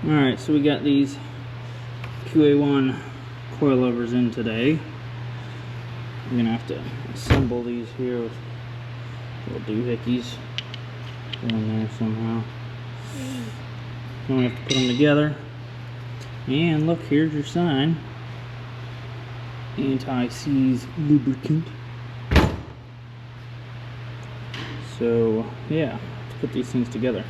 Alright, so we got these QA1 coilovers in today. I'm gonna have to assemble these here with little doohickeys in there somehow. Then we have to put them together. And look, here's your sign. Anti-seize lubricant. So yeah, let's put these things together.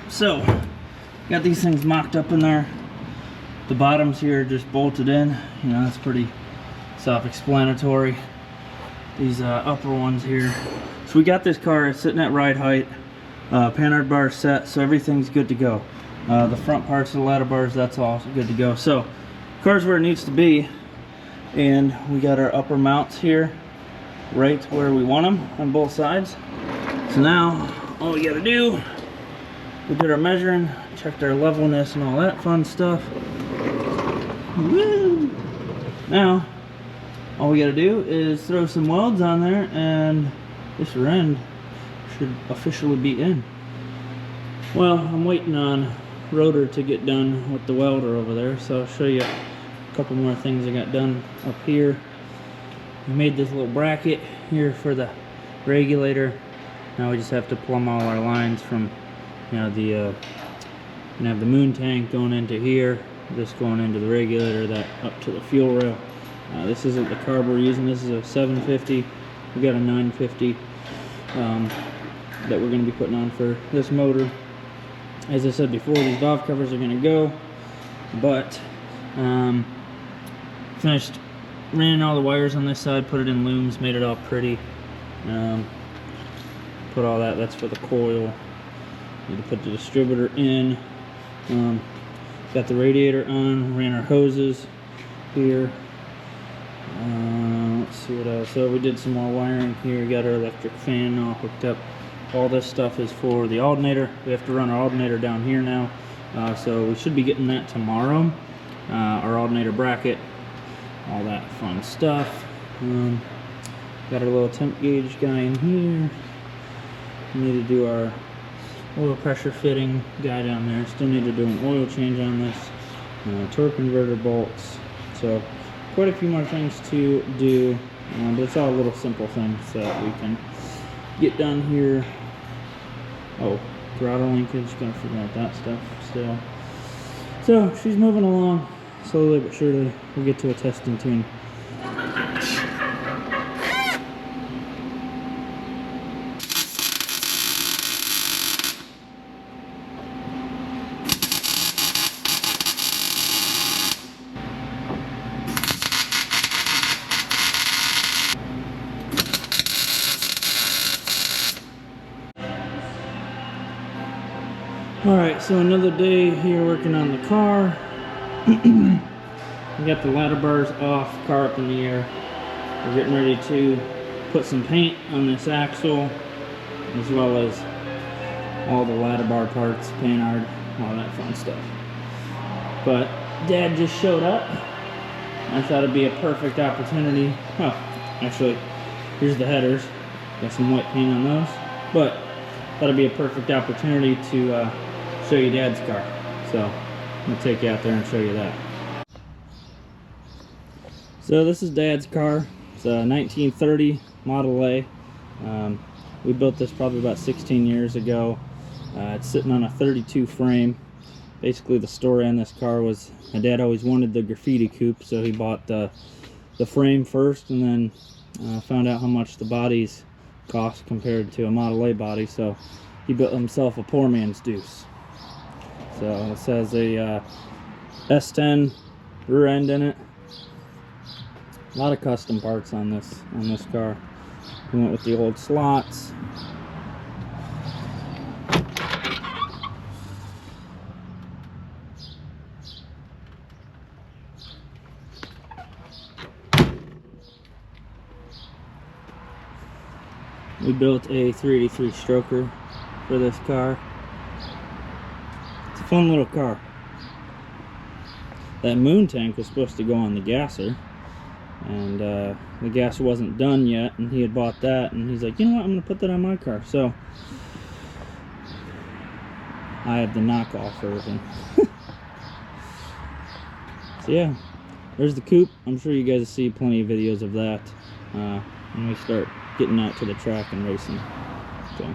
So, got these things mocked up in there. The bottoms here are just bolted in. You know, that's pretty self-explanatory. These upper ones here. So we got this car sitting at ride height. Panhard bar set, so everything's good to go. The front parts of the ladder bars, that's all good to go. So, car's where it needs to be. And we got our upper mounts here, right where we want them on both sides. So now, all we gotta do, we did our measuring, checked our levelness and all that fun stuff. Woo! Now, all we gotta do is throw some welds on there and this rear end should officially be in. Well, I'm waiting on rotor to get done with the welder over there, so I'll show you a couple more things I got done up here. We made this little bracket here for the regulator. Now we just have to plumb all our lines from, you know, the gonna have the moon tank going into here, this going into the regulator, that up to the fuel rail. This isn't the carb we're using. This is a 750. We got a 950 that we're going to be putting on for this motor. As I said before, these valve covers are going to go, but finished running all the wires on this side, put it in looms, made it all pretty. Put all that. That's for the coil. Need to put the distributor in. Got the radiator on, ran our hoses here. Let's see what else. So we did some more wiring here. Got our electric fan all hooked up. All this stuff is for the alternator. We have to run our alternator down here now. So we should be getting that tomorrow. Our alternator bracket, all that fun stuff. Got our little temp gauge guy in here. We need to do our oil pressure fitting guy down there. Still need to do an oil change on this. Torque converter bolts. So quite a few more things to do, but it's all little simple things that we can get done here. Oh, throttle linkage, gotta figure out that stuff still. So she's moving along slowly but surely. We'll get to a testing tune. Alright, so another day here working on the car. We got the ladder bars off, car up in the air. We're getting ready to put some paint on this axle, as well as all the ladder bar parts, Panhard, all that fun stuff. But Dad just showed up. I thought it'd be a perfect opportunity. Well, actually, here's the headers. Got some white paint on those. But thought it'd be a perfect opportunity to show you Dad's car. So I'm gonna take you out there and show you that. So this is Dad's car. It's a 1930 Model A. We built this probably about 16 years ago. It's sitting on a 32 frame. Basically the story on this car was my dad always wanted the graffiti coupe, so he bought the frame first and then found out how much the bodies cost compared to a Model A body, so he built himself a poor man's deuce. So this has a S10 rear end in it. A lot of custom parts on this car. We went with the old slots. We built a 383 stroker for this car. It's a fun little car. That moon tank was supposed to go on the gasser, and the gasser wasn't done yet, and he had bought that, and he's like, you know what, I'm gonna put that on my car. So I have the knockoff version. So yeah, there's the coupe. I'm sure you guys will see plenty of videos of that when we start getting out to the track and racing. So.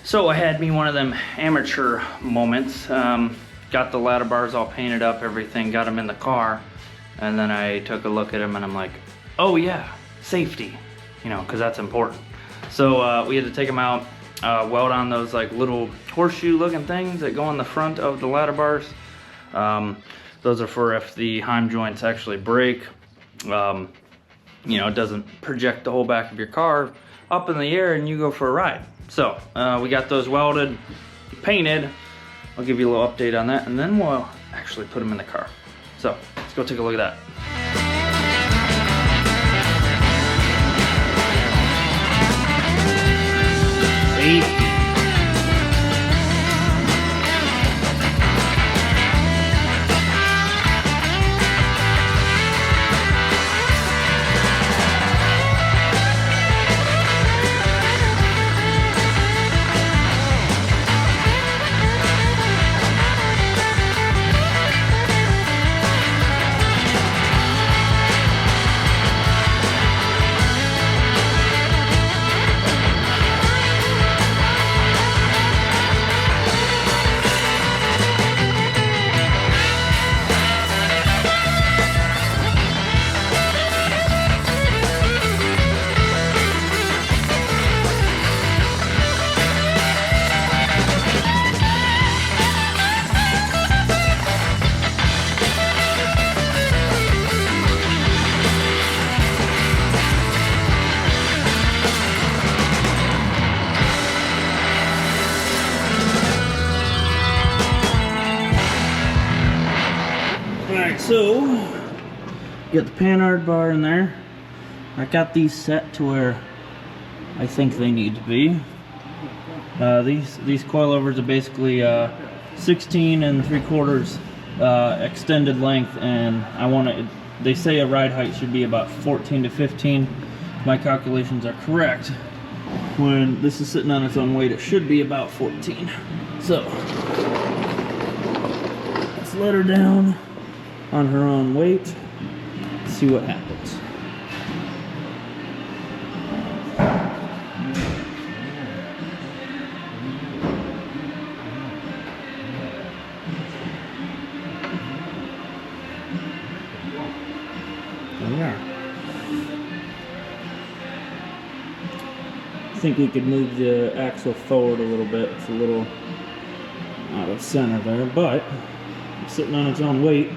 So I had me one of them amateur moments. Got the ladder bars all painted up, everything, got them in the car, and then I took a look at them and I'm like, oh yeah, safety, you know, because that's important. So we had to take them out, weld on those like little horseshoe looking things that go on the front of the ladder bars. Those are for if the heim joints actually break, you know, it doesn't project the whole back of your car up in the air and you go for a ride. So we got those welded, painted. I'll give you a little update on that, and then we'll actually put them in the car. So let's go take a look at that. Safety. So, got the panhard bar in there. I got these set to where I think they need to be. These coilovers are basically 16 3/4 extended length, and I want to. They say a ride height should be about 14 to 15. My calculations are correct. When this is sitting on its own weight, it should be about 14. So let's let her down on her own weight, see what happens. think we could move the axle forward a little bit. It's a little out of center there, but it's sitting on its own weight.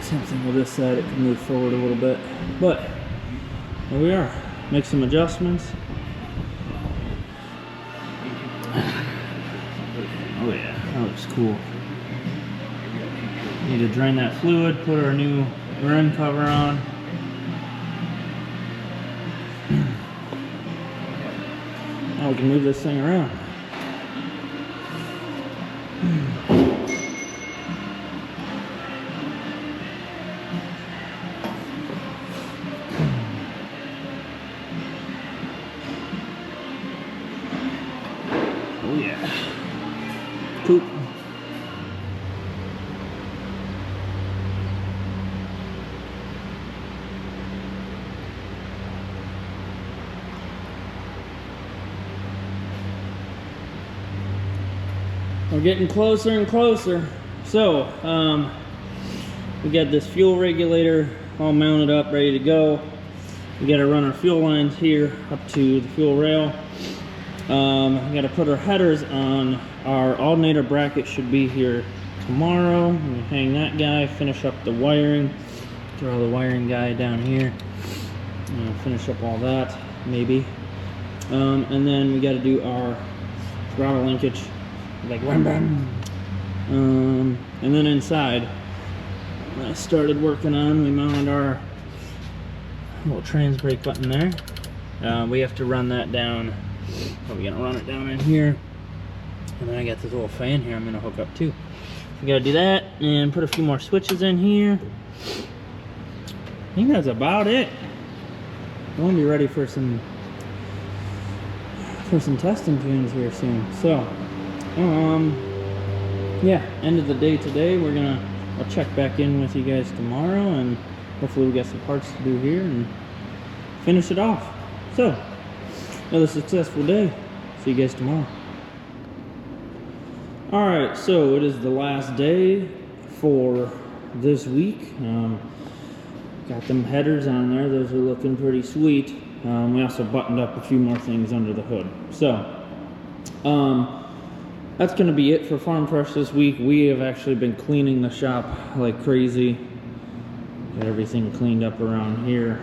Same thing with this side, it can move forward a little bit, but here we are. Make some adjustments. Oh yeah, that looks cool. Need to drain that fluid, put our new rim cover on. Now we can move this thing around. Oh yeah. Cool. We're getting closer and closer. So, we got this fuel regulator all mounted up, ready to go. We got to run our fuel lines here up to the fuel rail. We got to put our headers on. Our alternator bracket should be here tomorrow. We hang that guy, finish up the wiring. Throw the wiring guy down here. Finish up all that, maybe. And then we got to do our throttle linkage. Like wham bam. And then inside, I started working on. We mounted our little trans brake button there. We have to run that down. Probably gonna run it down in here, and then I got this little fan here I'm gonna hook up too. We gotta do that and put a few more switches in here. I think that's about it. I'm gonna be ready for some testing tunes here soon. So. Yeah, end of the day today. I'll check back in with you guys tomorrow, and hopefully we got some parts to do here and finish it off. So, another successful day. See you guys tomorrow. Alright, so it is the last day for this week. Got them headers on there. Those are looking pretty sweet. We also buttoned up a few more things under the hood. So, that's going to be it for Farm Fresh this week. We have actually been cleaning the shop like crazy. Got everything cleaned up around here.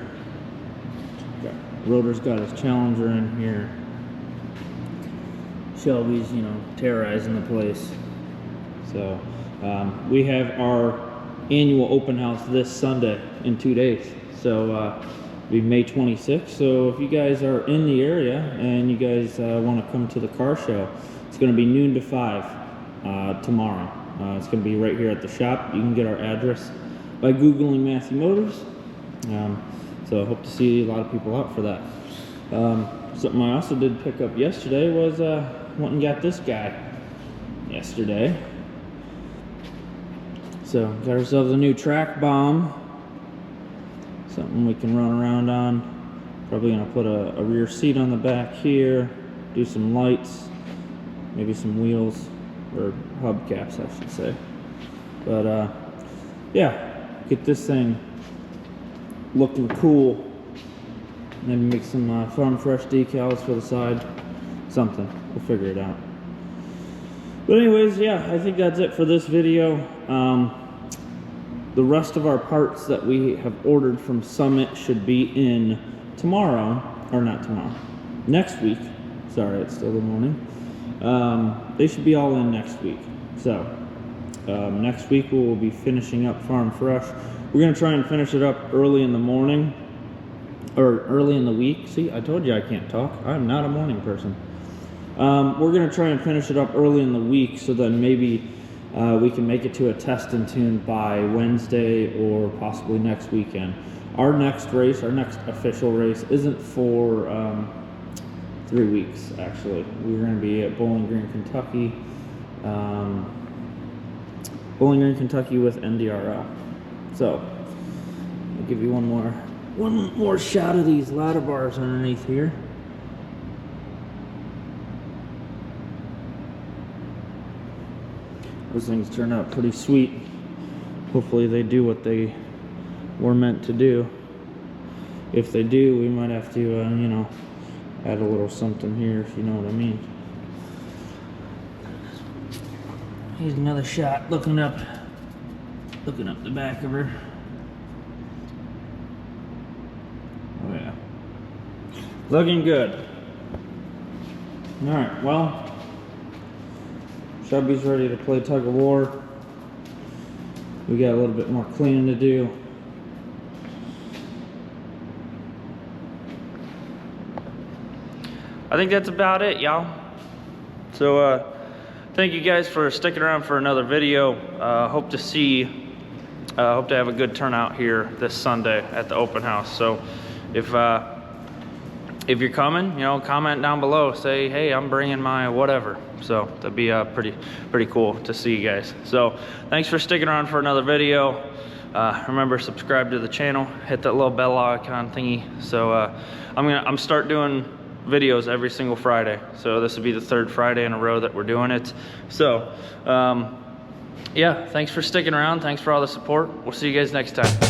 Rotor's got his Challenger in here. Shelby's, terrorizing the place. So, we have our annual open house this Sunday in 2 days. So, it'll be May 26th. So, if you guys are in the area and you guys want to come to the car show, it's going to be noon to 5 tomorrow. It's going to be right here at the shop. You can get our address by Googling Matthew Motors. So I hope to see a lot of people out for that. Something I also did pick up yesterday was went and got this guy yesterday. So got ourselves a new track bomb. Something we can run around on. Probably going to put a rear seat on the back here. Do some lights. Maybe some wheels, or hubcaps I should say. But yeah, get this thing looking cool. Maybe make some Farm Fresh decals for the side. Something, we'll figure it out. But anyways, yeah, I think that's it for this video. The rest of our parts that we have ordered from Summit should be in tomorrow, or not tomorrow, next week. Sorry, it's still the morning. They should be all in next week. So, next week we will be finishing up Farm Fresh. We're going to try and finish it up early in the morning, or early in the week. See, I told you I can't talk. I'm not a morning person. We're going to try and finish it up early in the week, so then maybe we can make it to a test and tune by Wednesday or possibly next weekend. Our next race, our next official race, isn't for 3 weeks, actually. We're going to be at Bowling Green, Kentucky. Bowling Green, Kentucky with NDRL. So, I'll give you one more shot of these ladder bars underneath here. Those things turn out pretty sweet. Hopefully they do what they were meant to do. if they do, we might have to, you know, add a little something here, if you know what I mean. Here's another shot looking up the back of her. Oh yeah, looking good. All right, well, Chubby's ready to play tug of war. We got a little bit more cleaning to do. I think that's about it, y'all. So thank you guys for sticking around for another video. Hope to have a good turnout here this Sunday at the open house. So if you're coming, you know, comment down below, say, hey, I'm bringing my whatever. So that'd be pretty cool to see you guys. So thanks for sticking around for another video. Remember, subscribe to the channel, hit that little bell icon thingy. So I'm start doing videos every single Friday. So this will be the 3rd Friday in a row that we're doing it. So yeah, thanks for sticking around. Thanks for all the support. We'll see you guys next time.